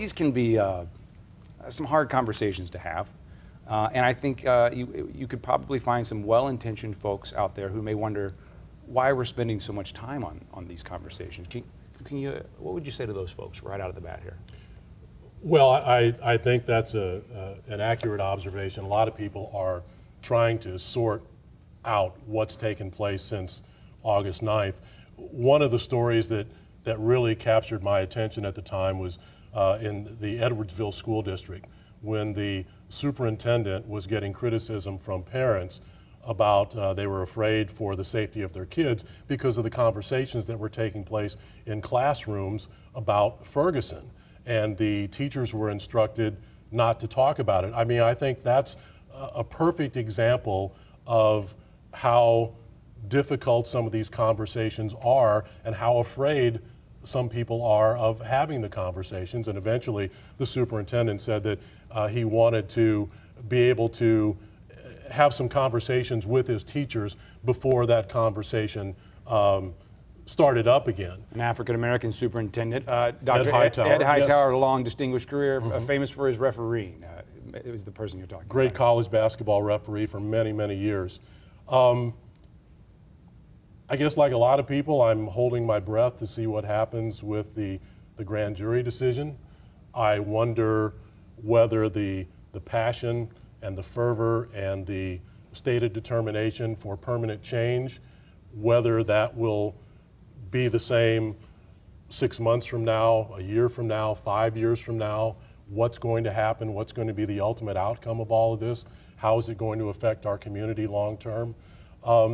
these can be some hard conversations to have. And I think you could probably find some well-intentioned folks out there who may wonder why we're spending so much time on these conversations. What would you say to those folks right out of the bat here? Well, I think that's an accurate observation. A lot of people are trying to sort out what's taken place since August 9th. One of the stories that really captured my attention at the time was in the Edwardsville School District, when the superintendent was getting criticism from parents about they were afraid for the safety of their kids because of the conversations that were taking place in classrooms about Ferguson. And the teachers were instructed not to talk about it. I mean, I think that's a perfect example of how difficult some of these conversations are and how afraid some people are of having the conversations. And eventually the superintendent said that he wanted to be able to have some conversations with his teachers before that conversation started up again. An African-American superintendent, Dr. Ed Hightower. Ed Hightower, yes. A long distinguished career, famous for his refereeing. It was the person you're talking about. Great college basketball referee for many, many years. I guess like a lot of people, I'm holding my breath to see what happens with the grand jury decision. I wonder whether the passion and the fervor and the stated determination for permanent change, whether that will be the same 6 months from now, a year from now, 5 years from now, what's going to happen, what's going to be the ultimate outcome of all of this, how is it going to affect our community long term.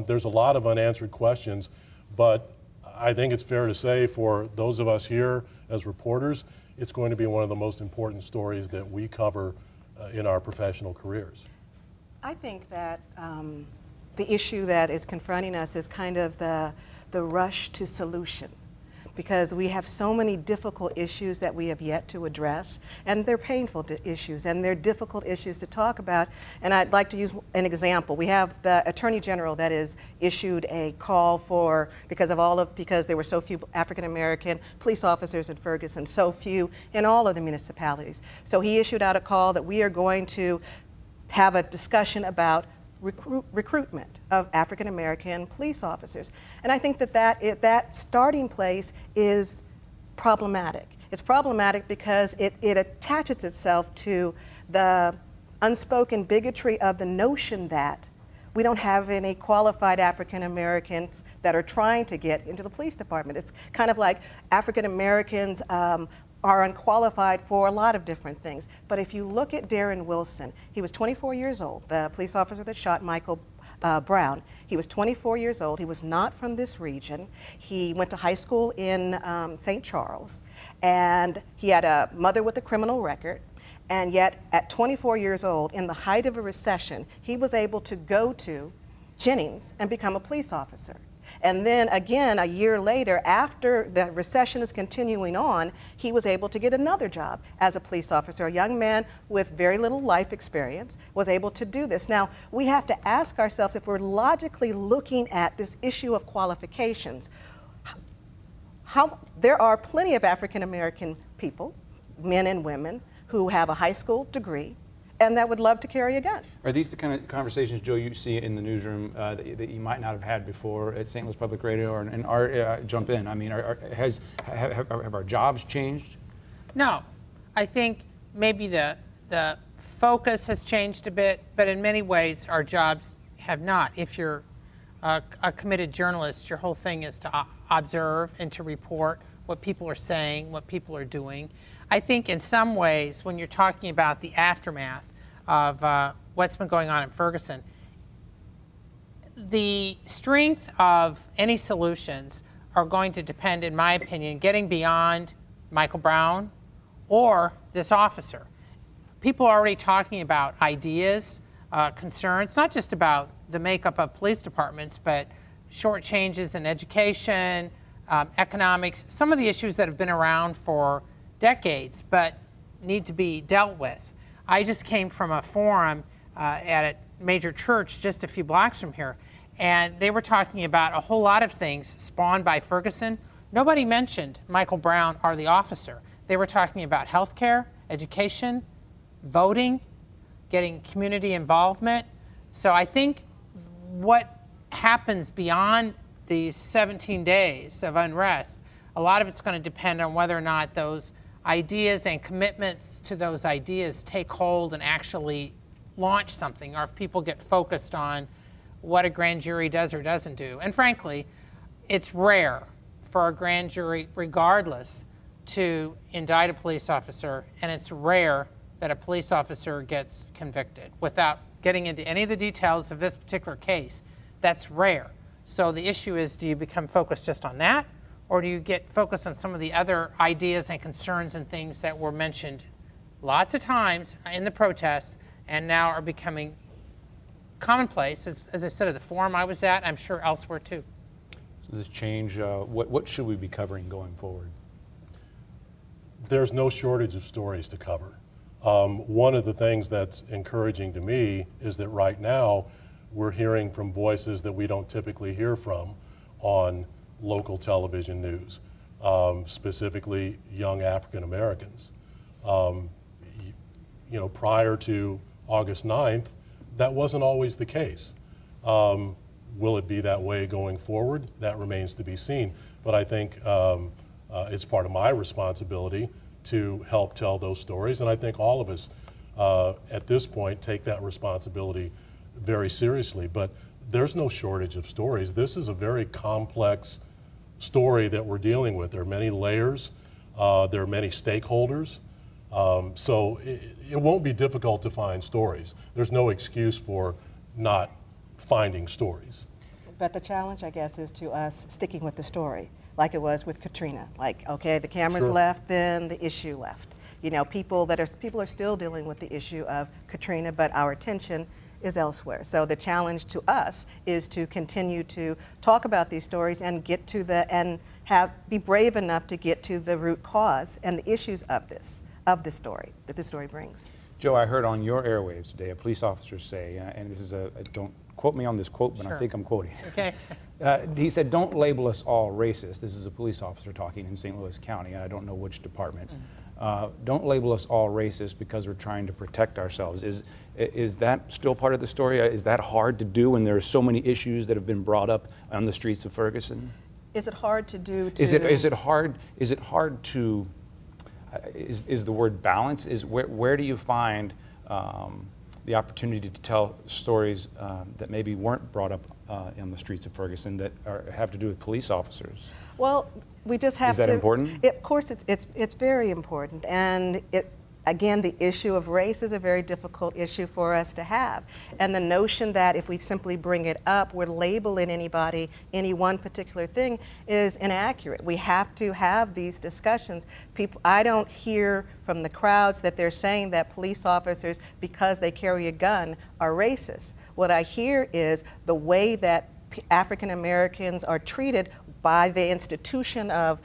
There's a lot of unanswered questions, but I think it's fair to say for those of us here as reporters, it's going to be one of the most important stories that we cover in our professional careers. I think that the issue that is confronting us is kind of the rush to solution, because we have so many difficult issues that we have yet to address, and they're painful issues, and they're difficult issues to talk about. And I'd like to use an example. We have the Attorney General that has issued a call for, because there were so few African American police officers in Ferguson, so few in all of the municipalities. So he issued out a call that we are going to have a discussion about recruitment of African American police officers. And I think that starting place is problematic. It's problematic because it attaches itself to the unspoken bigotry of the notion that we don't have any qualified African Americans that are trying to get into the police department. It's kind of like African Americans are unqualified for a lot of different things. But if you look at Darren Wilson, he was 24 years old, the police officer that shot Michael Brown. He was 24 years old. He was not from this region. He went to high school in St. Charles, and he had a mother with a criminal record. And yet, at 24 years old, in the height of a recession, he was able to go to Jennings and become a police officer. And then again, a year later, after the recession is continuing on, he was able to get another job as a police officer. A young man with very little life experience was able to do this. Now, we have to ask ourselves, if we're logically looking at this issue of qualifications, there are plenty of African American people, men and women, who have a high school degree and that would love to carry a gun. Are these the kind of conversations, Joe, you see in the newsroom that you might not have had before at St. Louis Public Radio? Jump in. I mean, have our jobs changed? No. I think maybe the focus has changed a bit, but in many ways our jobs have not. If you're a committed journalist, your whole thing is to observe and to report what people are saying, what people are doing. I think in some ways, when you're talking about the aftermath of what's been going on in Ferguson, the strength of any solutions are going to depend, in my opinion, getting beyond Michael Brown or this officer. People are already talking about ideas, concerns, not just about the makeup of police departments, but short changes in education, economics, some of the issues that have been around for decades but need to be dealt with. I just came from a forum at a major church just a few blocks from here, and they were talking about a whole lot of things spawned by Ferguson. Nobody mentioned Michael Brown or the officer. They were talking about healthcare, education, voting, getting community involvement. So I think what happens beyond these 17 days of unrest, a lot of it's going to depend on whether or not those ideas and commitments to those ideas take hold and actually launch something, or if people get focused on what a grand jury does or doesn't do. And frankly, it's rare for a grand jury, regardless, to indict a police officer, and it's rare that a police officer gets convicted. Without getting into any of the details of this particular case, that's rare. So the issue is, do you become focused just on that, or do you get focused on some of the other ideas and concerns and things that were mentioned lots of times in the protests and now are becoming commonplace, as I said, at the forum I was at, I'm sure elsewhere too. So this change, what should we be covering going forward? There's no shortage of stories to cover. One of the things that's encouraging to me is that right now we're hearing from voices that we don't typically hear from on local television news, specifically young African Americans. Prior to August 9th, that wasn't always the case. Will it be that way going forward? That remains to be seen. But I think it's part of my responsibility to help tell those stories, and I think all of us at this point take that responsibility very seriously. But there's no shortage of stories. This is a very complex story that we're dealing with. There are many layers, there are many stakeholders, so it won't be difficult to find stories. There's no excuse for not finding stories. But the challenge, I guess, is to us sticking with the story, like it was with Katrina. Like, okay, the cameras Sure. left, then the issue left. You know, people are still dealing with the issue of Katrina, but our attention is elsewhere. So the challenge to us is to continue to talk about these stories and get to be brave enough to get to the root cause and the issues of the story that the story brings. Joe, I heard on your airwaves today a police officer say, and this is don't quote me on this quote, but Sure. I think I'm quoting. Okay. He said, "Don't label us all racist." This is a police officer talking in St. Louis County, and I don't know which department. Don't label us all racist because we're trying to protect ourselves. Is that still part of the story? Is that hard to do when there are so many issues that have been brought up on the streets of Ferguson? Is it hard to do? Is it hard to? Is the word balance? Where do you find the opportunity to tell stories that maybe weren't brought up in the streets of Ferguson that have to do with police officers? Well, we just have to. Is that important? Of course, it's very important, and again, the issue of race is a very difficult issue for us to have, and the notion that if we simply bring it up, we're labeling anybody, any one particular thing, is inaccurate. We have to have these discussions. I don't hear from the crowds that they're saying that police officers, because they carry a gun, are racist. What I hear is the way that African Americans are treated by the institution of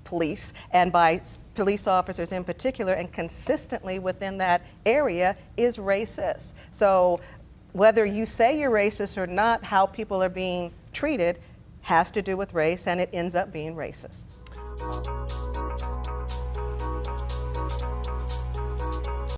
police and by police officers in particular, and consistently within that area, is racist. So whether you say you're racist or not, how people are being treated has to do with race, and it ends up being racist.